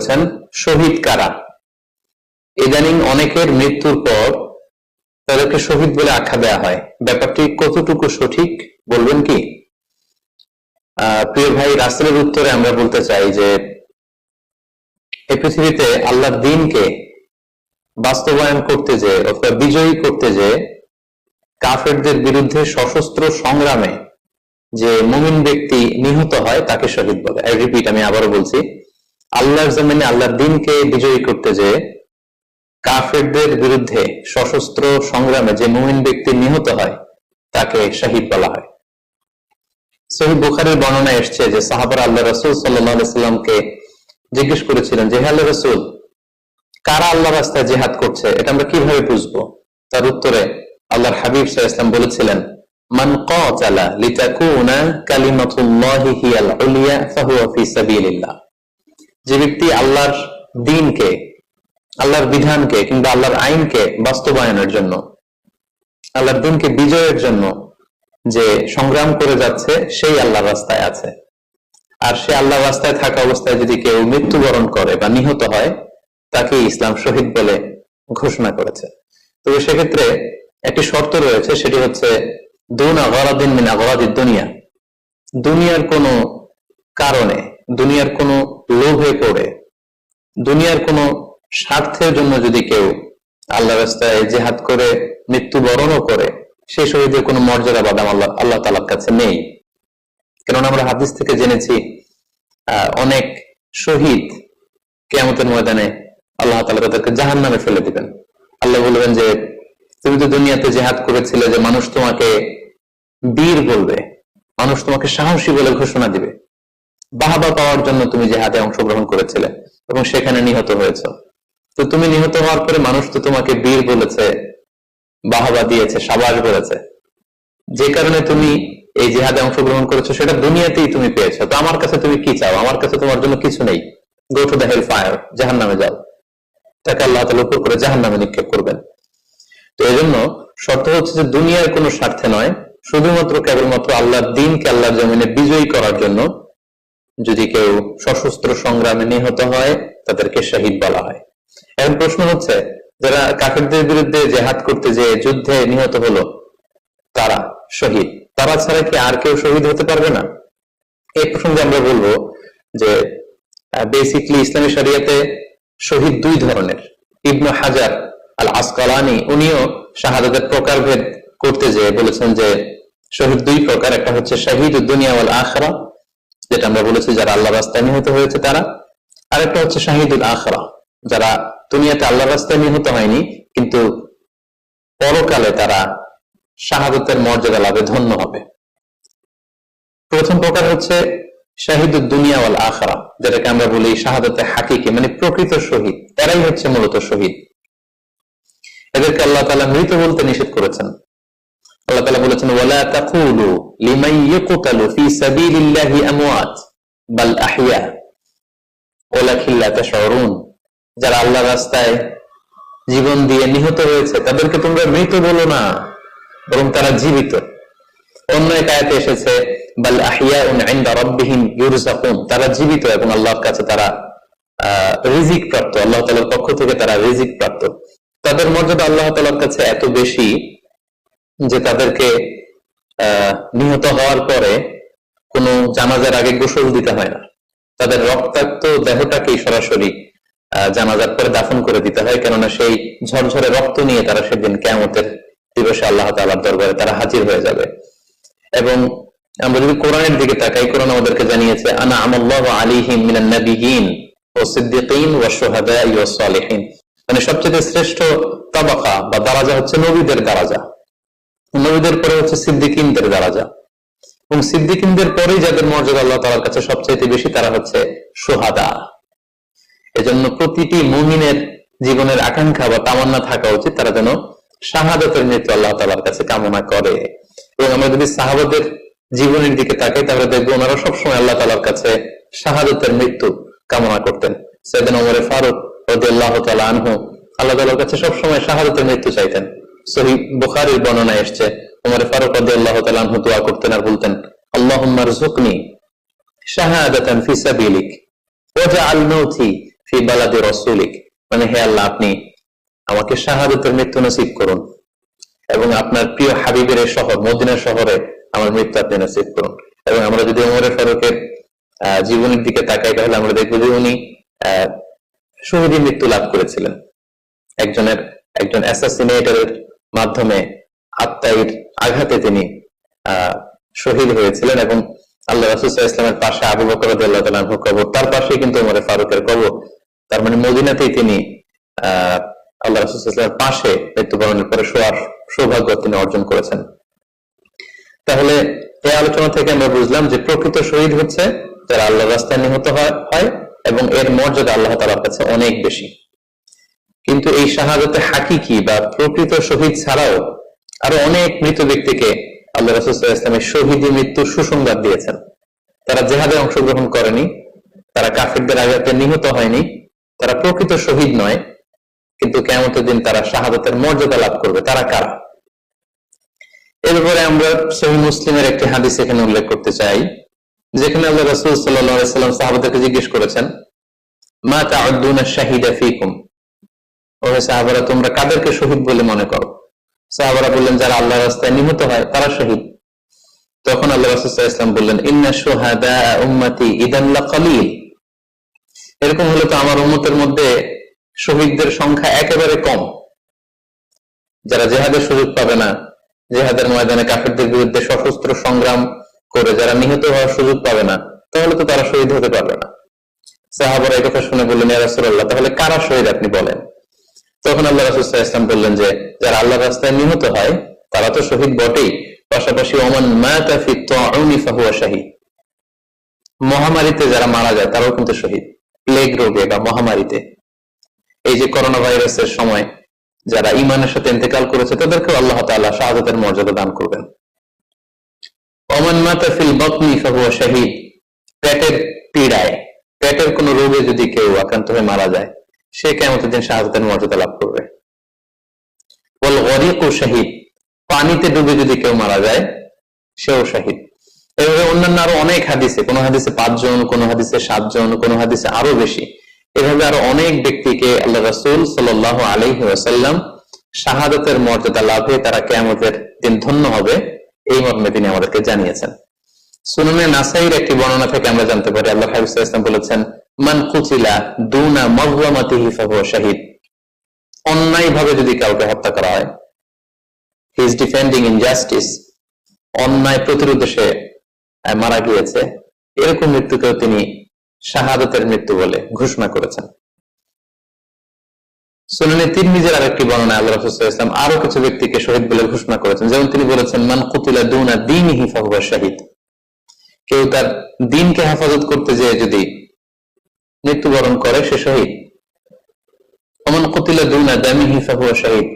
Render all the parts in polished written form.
করেছেন শহীদ কারা। ইদানিং অনেকের মৃত্যুর পর তাদেরকে শহীদ বলে আখ্যা দেওয়া হয়, ব্যাপারটি কতটুকু সঠিক বলবেন কি? প্রিয় ভাই, রাসূলের উত্তরে আমরা বলতে চাই যে এই পৃথিবীতে আল্লাহর দ্বীনকে বাস্তবায়ন করতে যে অথবা বিজয়ী করতে যে কাফেরদের বিরুদ্ধে সশস্ত্র সংগ্রামে যে মুমিন ব্যক্তি নিহত হয় তাকে শহীদ বলে। আই রিপিট, আমি আবারও বলছি, আল্লাহর জমিনে আল্লাহর দ্বীনকে বিজয়ী করতে যে কাফেরদের বিরুদ্ধে সশস্ত্র সংগ্রামে যে মুমিন ব্যক্তি নিহত হয় তাকে শহীদ বলা হয়। সহিহ বুখারীর বর্ণনা এসেছে যে সাহাবারা আল্লাহ রাসূল সাল্লাল্লাহু আলাইহি সাল্লামকে জিজ্ঞেস করেছিলেন যে, হে আল্লাহর রাসূল, কারা আল্লাহর রাস্তায় জিহাদ করছে এটা আমরা কিভাবে বুঝবো? তার উত্তরে আল্লাহর হাবিব সাল্লাল্লাহু আলাইহি ওয়াসাল্লাম বলেছিলেন, মান কাতালা লিতাকুনা কালিমাতুল্লাহি হিয়াল উলিয়া ফাহুয়া ফি সাবিলিল্লাহ। যে ব্যক্তি আল্লাহর দ্বীনকে, আল্লাহর বিধানকে কিংবা আল্লাহর আইনকে বাস্তবায়নের জন্য, আল্লাহর দ্বীনকে বিজয়ের জন্য যে সংগ্রাম করে যাচ্ছে সেই আল্লাহর রাস্তায় আছে। আর সে আল্লাহর রাস্তায় থাকা অবস্থায় যদি কেউ মৃত্যুবরণ করে বা নিহত হয় তাকে ইসলাম শহীদ বলে ঘোষণা করেছে। তবে সেক্ষেত্রে একটি শর্ত রয়েছে, সেটি হচ্ছে দুনা গরাদিন মিন আগরাদিদ দুনিয়া। দুনিয়ার কোনো কারণে, দুনিয়ার কোনো লোভে পড়ে, দুনিয়ার কোনো স্বার্থের জন্য যদি কেউ আল্লাহ রাস্তায় জিহাদ করে মৃত্যুবরণও করে, সেই শহীদের কোনো মর্যাদা বা দাম আল্লাহ তাআলার কাছে নেই। কারণ আমরা হাদিস থেকে জেনেছি অনেক শহীদ কিয়ামতের ময়দানে আল্লাহ তাআলা তাদেরকে জাহান্নামে ফেলে দিবেন। আল্লাহ বলবেন যে তুমি তো দুনিয়াতে জিহাদ করেছিলে, যে মানুষ তোমাকে বীর বলবে, মানুষ তোমাকে সাহসী বলে ঘোষণা দিবে, বাহবা পাওয়ার জন্য তুমি জিহাদে অংশগ্রহণ করেছিলে এবং সেখানে নিহত হয়েছ। তো তুমি নিহত হওয়ার পরে মানুষ তো তোমাকে বীর বলেছে, বাহবা দিয়েছে, সাবাস বলেছে, যে কারণে তুমি এই জিহাদে অংশগ্রহণ করেছো সেটা দুনিয়াতেই তুমি পেয়েছো। তো আমার কাছে তুমি কি চাও? আমার কাছে তোমার জন্য কিছু নেই, go to the hell fire, জাহান্নামে যাও। তাকে আল্লাহ তাআলা উপর করে জাহান্নামে নিক্ষেপ করবেন। তো এই জন্য শর্ত হচ্ছে যে দুনিয়ার কোনো স্বার্থে নয়, শুধুমাত্র কেবলমাত্র আল্লাহর দ্বীনকে আল্লাহর জমিনে বিজয়ী করার জন্য যদি কেউ সশস্ত্র সংগ্রামে নিহত হয় তাদেরকে শহীদ বলা হয়। এখন প্রশ্ন হচ্ছে, যারা কাফেরদের বিরুদ্ধে জিহাদ করতে যে যুদ্ধে নিহত হলো তারা শহীদ, তারা ছাড়া কি আর কেউ শহীদ হতে পারবে না? এই প্রসঙ্গে আমরা বলবো যে বেসিকলি ইসলামী শরিয়াতে শহীদ দুই ধরনের। ইবনে হাজার আল আসকালানি উনিও শাহাদাতের প্রকারভেদ করতে যেয়ে বলেছেন যে শহীদ দুই প্রকার। একটা হচ্ছে শাহীদুদ দুনিয়া ওয়াল আখিরা, যেটা আমরা বলেছি যারা আল্লাহর রাস্তায় নিহত হয়েছে তারা। আর একটা হচ্ছে শাহীদুল আখিরা, যারা দুনিয়াতে আল্লাহর রাস্তায় নিহত হয়নি কিন্তু পরকালে তারা শাহাদাতের মর্যাদা লাভে ধন্য হবে। প্রথম প্রকার হচ্ছে শাহীদুদ দুনিয়া ওয়াল আখিরা, যেটাকে আমরা বলি শাহাদাতে হাকিকি, মানে প্রকৃত শহীদ। এরাই হচ্ছে মূলত শহীদ। এদেরকে আল্লাহ তাআলা মৃত বলতে নিষেধ করেছেন। আল্লাহ তাআলা বলেছেন, ওয়ালা তাকুলু লিমান ইয়াকতালু ফি সাবিলিল্লাহি আমওয়াত বাল আহইয়া ওয়ালাকিন লা তাশউরুন। যারা আল্লাহর রাস্তায় জীবন দিয়ে নিহত হয়েছে তাদেরকে তোমরা মৃত বলো না, বরং তারা জীবিত। অন্য এক আয়াতে এসেছে বাল আহইয়াউন ইনদা রাব্বিহিম ইউরযাকুন, তারা জীবিত এবং আল্লাহর কাছে তারা রিজিক প্রাপ্ত, আল্লাহ তাআলার পক্ষ থেকে তারা রিজিক প্রাপ্ত। তাদের মর্যাদা আল্লাহ তাআলার কাছে এত বেশি যে তাদেরকে নিহত হওয়ার পরে কোনো জানাজার আগে গোসল দিতে হয় না, তাদের রক্তাক্ত দেহটাকেই সরাসরি জানাজার পরে দাফন করে দিতে হয়, কেননা সেই ঝরঝরে রক্ত নিয়ে তারা সেদিন কিয়ামতের দিবসে আল্লাহ তাআলার দরবারে তারা হাজির হয়ে যাবে। এবং আমরা যদি কোরআনের দিকে তাকাই, কোরআন আমাদেরকে জানিয়েছে আনা আমাল্লাহু আলাইহিম মিনান নাবিয়িন ওয়াস সিদ্দিকিন ওয়াশ শুহাদাই ওয়াস সালিহিন, মানে সবচেয়ে শ্রেষ্ঠ তাবাকা বা দারাজা হচ্ছে নবীদের দারাজা, নবীদের পরে হচ্ছে সিদ্দিকিনদের দারাজা, এবং সিদ্দিকিনদের পরেই যাদের মর্যাদা আল্লাহ তাআলার কাছে সবচেয়ে বেশি তারা হচ্ছে শুহাদা। এজন্য প্রতিটি মুমিনের জীবনের আকাঙ্ক্ষা বা তামান্না থাকা উচিত তারা যেন শাহাদাতের মৃত্যু আল্লাহ তাআলার কাছে কামনা করে। এবং আমরা যদি সাহাবাদের জীবনের দিকে তাকাই তাহলে দেখবো ওনারা সবসময় আল্লাহ তাআলার কাছে শাহাদাতের মৃত্যু কামনা করতেন। সাইয়েদনা ওমর ফারুক রাদিয়াল্লাহু তাআলা আনহু আল্লাহ তাআলার কাছে সবসময় শাহাদাতের মৃত্যু চাইতেন। সহিহ বুখারীর বর্ণনায় এসেছে ওমর ফারুক রাদিয়াল্লাহু তাআলা আনহু দোয়া করতেন আর বলতেন, আল্লাহুম্মা রযুকনি শাহাদাতান ফি সাবিলিক ওয়াজআল মাউতি ফি বালাদি রাসূলিক, মানে হে আল্লাহ আপনি আমাকে শাহাদাতের মৃত্যু নসিব করুন এবং আপনার প্রিয় হাবিবের শহর মদিনা শহরে আমার মৃত্যু আপনি নসিব করুন। এবং আমরা যদি ওমরে ফারুকের জীবনের দিকে তাকাই তাহলে আমরা দেখবো যে উনি শহীদ মৃত্যু লাভ করেছিলেন। একজন অ্যাসাসিনেটরের মাধ্যমে আত্মাইর আঘাতে তিনি শহীদ হয়েছিলেন এবং আল্লাহ রাসূল সাল্লাল্লাহু আলাইহি ওয়াসাল্লামের পাশে আবু বকর রাদিয়াল্লাহু তাআলা আনহু কবর, তার পাশেই কিন্তু ওমরে ফারুকের কবর। তার মানে মদিনাতেই তিনি আল্লাহ রাসূল সাল্লাল্লাহু আলাইহি ওয়াসাল্লামের পাশে মৃত্যুবরণের পরে শোয়ার সৌভাগ্য তিনি অর্জন করেছেন। তাহলে এই আলোচনা থেকে আমরা বুঝলাম যে প্রকৃত শহীদ হচ্ছে যারা আল্লাহর রাস্তায় নিহত হয় এবং এর মর্যাদা আল্লাহ তাআলার কাছে অনেক বেশি। কিন্তু এই শাহাদাতে হাকিকি বা প্রকৃত শহীদ ছাড়াও আরো অনেক মৃত ব্যক্তিকে আল্লাহ রাসূল সাল্লাল্লাহু আলাইহি ওয়াসাল্লাম শহীদ মৃত্যুর সুসংবাদ দিয়েছেন। তারা জিহাদে অংশগ্রহণ করেনি, তারা কাফিরদের আঘাতে নিহত হয়নি, তারা প্রকৃত শহীদ নয়, কিন্তু কিয়ামতের দিন তারা শাহাদাতের মর্যাদা লাভ করবে। তারা কারা? এরপরে আমরা সহিহ মুসলিমের একটি হাদিস এখানে উল্লেখ করতে চাই, যেখানে আল্লাহ রাসূল সাল্লাল্লাহু আলাইহি ওয়াসাল্লাম সাহাবাদেরকে জিজ্ঞেস করেছেন, মা তাউদ্দুনা শাহিদা ফীকুম, ও সাহাবারা তোমরা কাদেরকে শহীদ বলে মনে করো? সাহাবারা বললেন যারা আল্লাহর রাস্তায় নিহত হয় তারা শহীদ। তখন আল্লাহ রাসূল সাল্লাল্লাহু আলাইহি ওয়াসাল্লাম বললেন, ইন্না শুহাদা উম্মতি ইদান লাকালিল, এরকম হলে তো আমার উম্মতের মধ্যে শহীদদের সংখ্যা একেবারে কম। যারা জিহাদের সুযোগ পাবে না, জিহাদের ময়দানে কাফিরদের বিরুদ্ধে সশস্ত্র সংগ্রাম করে যারা নিহত হওয়ার সুযোগ পাবে না, তাহলে তো তারা শহীদ হতে পারবে না। সাহাবারা এই কথা শুনে বললেন, ইয়া রাসূলুল্লাহ তাহলে কারা শহীদ আপনি বলেন। তখন আল্লাহ রাসূল সাল্লাল্লাহু আলাইহি ওয়াসাল্লাম বললেন যে যারা আল্লাহর রাস্তায় নিহত হয় তারা তো শহীদ বটেই, পাশাপাশি ওমান মাতা ফি তাউনি ফাহুয়া শাহীদ, মহামারীতে যারা মারা যায় তারাও কিন্তু শহীদ। প্লেগ রোগে বা মহামারীতে, এই যে করোনা ভাইরাসের সময় যারা ঈমানের সাথে ইন্তেকাল করেছে তাদেরকেও আল্লাহ তাআলা শাহাদাতের মর্যাদা দান করবেন। ওমান মাতা ফিল বাতনি ফাহুয়া শাহীদ, পেটের পীড়ায়, পেটের কোন রোগে যদি কেউ আক্রান্ত হয়ে মারা যায় সে কিয়ামতের দিন শাহাদাতের মর্যাদা লাভ করবে। ওয়াল গরিকু শাহীদ, পানিতে ডুবে যদি কেউ মারা যায় সেও শহীদ। এভাবে অন্যান্য আরো অনেক হাদিসে, কোন হাদিসে 5 জন, কোন হাদিসে 7 জন, কোন হাদিসে আরো বেশি, এভাবে আরো অনেক ব্যক্তিকে আল্লাহ রাসূল সাল্লাল্লাহু আলাইহি ওয়াসাল্লাম শাহাদাতের মর্যাদা লাভে তারা কিয়ামতের দিন ধন্য হবে এই মর্মে তিনি আমাদেরকে জানিয়েছেন। সুনানে নাসাইর একটি বর্ণনা থেকে আমরা জানতে পারি আল্লাহ হাবিব সাল্লাল্লাহু আলাইহি ওয়াসাল্লাম বলেছেন, মান কুতিলা দুনা মাযলামাতিহি ফাহুয়া শাহীদ, অন্যায় ভাবে যদি কাউকে হত্যা করা হয়, হি ইজ ডিফেন্ডিং ইনজাস্টিস, অন্যায় প্রতিরোধে সে মারা গিয়েছে, এরকম মৃত্যুকেও তিনি শাহাদাতের মৃত্যু বলে ঘোষণা করেছেন। সুনানে তিরমিজির আরেকটি বর্ণনায় আল্লাহ রাসূল সাল্লাল্লাহু আলাইহি ওয়াসাল্লাম আরো কিছু ব্যক্তিকে শহীদ বলে ঘোষণা করেছেন। যেমন তিনি বলেছেন, মান কুতিলা দুনা দীনিহি ফাহুয়া শাহীদ, কেউ তার দ্বীনকে হেফাজত করতে যেয়ে যদি মৃত্যুবরণ করে সে শহীদ। ওমান কুতিলা দুনা দামিহি ফাহুয়া শাহীদ,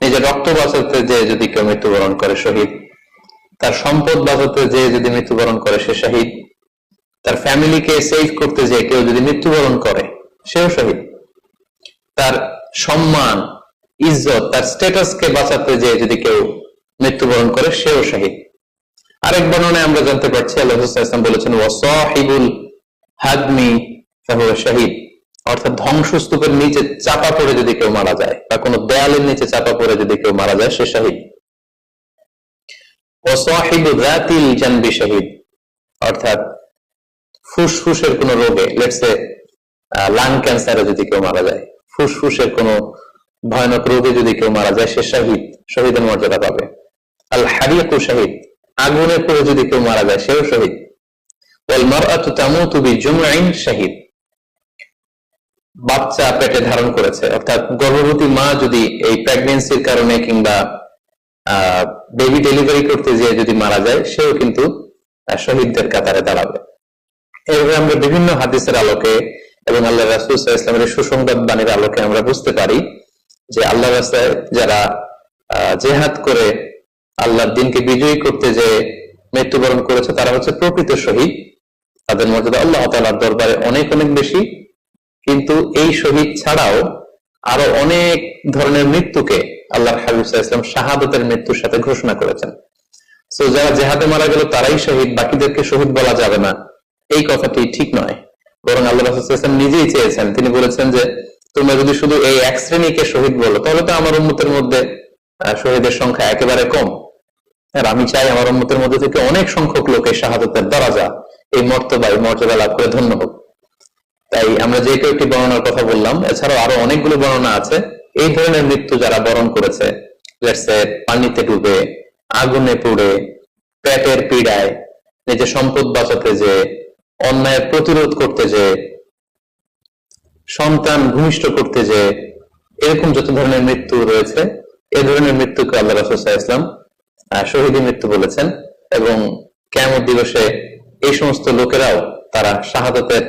নিজের রক্ত বাঁচাতে যেয়ে যদি কেউ মৃত্যুবরণ করে শহীদ। তার সম্পদ বাঁচাতে যেয়ে যদি মৃত্যুবরণ করে সে শহীদ। তার ফ্যামিলিকে সেভ করতে যেয়ে কেউ যদি মৃত্যুবরণ করে সেও শহীদ। তার সম্মান, ইজ্জত, তার স্ট্যাটাসকে বাঁচাতে যেয়ে যদি কেউ মৃত্যুবরণ করে সেও শহীদ। আরেক বর্ণনায় আমরা জানতে পারছি আল্লাহ রাসূল সাল্লাল্লাহু আলাইহি ওয়াসাল্লাম বলেছেন, ওয়াসাহিবুল হাদমি ফাহুয়া শাহীদ, অর্থাৎ ধ্বংসস্তূপের নিচে চাপা পড়ে যদি কেউ মারা যায় বা কোনো দেয়ালের নিচে চাপা পড়ে যদি কেউ মারা যায় সে শহীদ। ওয়াসাহিবু যাতিল জানবি শাহীদ, অর্থাৎ ফুসফুসের কোন রোগে, লেটস সে লাং ক্যান্সারে যদি কেউ মারা যায়, ফুসফুসের কোন ভয়ানক রোগে যদি কেউ মারা যায় সে শহীদ, শহীদের মর্যাদা পাবে। আল হারিকু শাহীদ, আগুনে পড়ে যদি কেউ মারা যায় সেও শহীদ। ওয়াল মারআতু তামুতু বিজুমইন শাহীদ, বাচ্চা পেটে ধারণ করেছে, অর্থাৎ গর্ভবতী মা যদি এই প্রেগন্যান্সির কারণে কিংবা বেবি ডেলিভারি করতে যেয়ে যদি মারা যায় সেও কিন্তু শহীদদের কাতারে দাঁড়াবে। এভাবে আমরা বিভিন্ন হাদিসের আলোকে এবং আল্লাহ রাসূল সাল্লাল্লাহু আলাইহি ওয়াসাল্লামের সুসংবাদ বাণীর আলোকে আমরা বুঝতে পারি যে আল্লাহর রাস্তায় যারা জিহাদ করে আল্লাহর দ্বীনকে বিজয়ী করতে যে মৃত্যুবরণ করেছে তারা হচ্ছে প্রকৃত শহীদ। তাদের মর্যাদা আল্লাহ তাআলার দরবারে অনেক অনেক বেশি। কিন্তু এই শহীদ ছাড়াও আরো অনেক ধরনের মৃত্যুকে আল্লাহর হাবিব সাল্লাল্লাহু আলাইহি ওয়াসাল্লাম শাহাদাতের মৃত্যুর সাথে ঘোষণা করেছেন। সো যারা জিহাদে মারা গেল তারাই শহীদ, বাকিদেরকে শহীদ বলা যাবে না, এই কথাটি ঠিক নয়। বরং আল্লাহ রাসূল সাল্লাল্লাহু আলাইহি ওয়াসাল্লাম নিজেই চেয়েছেন, তিনি বলেছেন যে তোমরা যদি শুধু এই এক শ্রেণীকে শহীদ বলো তাহলে তো আমার উম্মতের মধ্যে শহীদের সংখ্যা একেবারে কম। আর আমি চাই আমার উম্মতের মধ্যে থেকে অনেক সংখ্যক লোক এই শাহাদাতের দরাজা, এই মর্তবা, এই মর্যাদা লাভ করে ধন্য হোক। তাই আমরা যে কয়েকটি বর্ণনার কথা বললাম, এছাড়াও আরো অনেকগুলো বর্ণনা আছে এই ধরনের মৃত্যু যারা বরণ করেছে, পানিতে ডুবে, আগুনে পুড়ে, পেটের পীড়ায়, নিজের সম্পদ বাঁচাতে যে, অন্যায়ের প্রতিরোধ করতে যে, সন্তান ভূমিষ্ঠ করতে যে, এরকম যত ধরনের মৃত্যু রয়েছে এই ধরনের মৃত্যুকে আল্লাহ রাসূল সাল্লাল্লাহু আলাইহি ওয়াসাল্লাম শহীদের মৃত্যু বলেছেন। এবং কিয়ামত দিবসে এই সমস্ত লোকেরাও তারা শাহাদাতের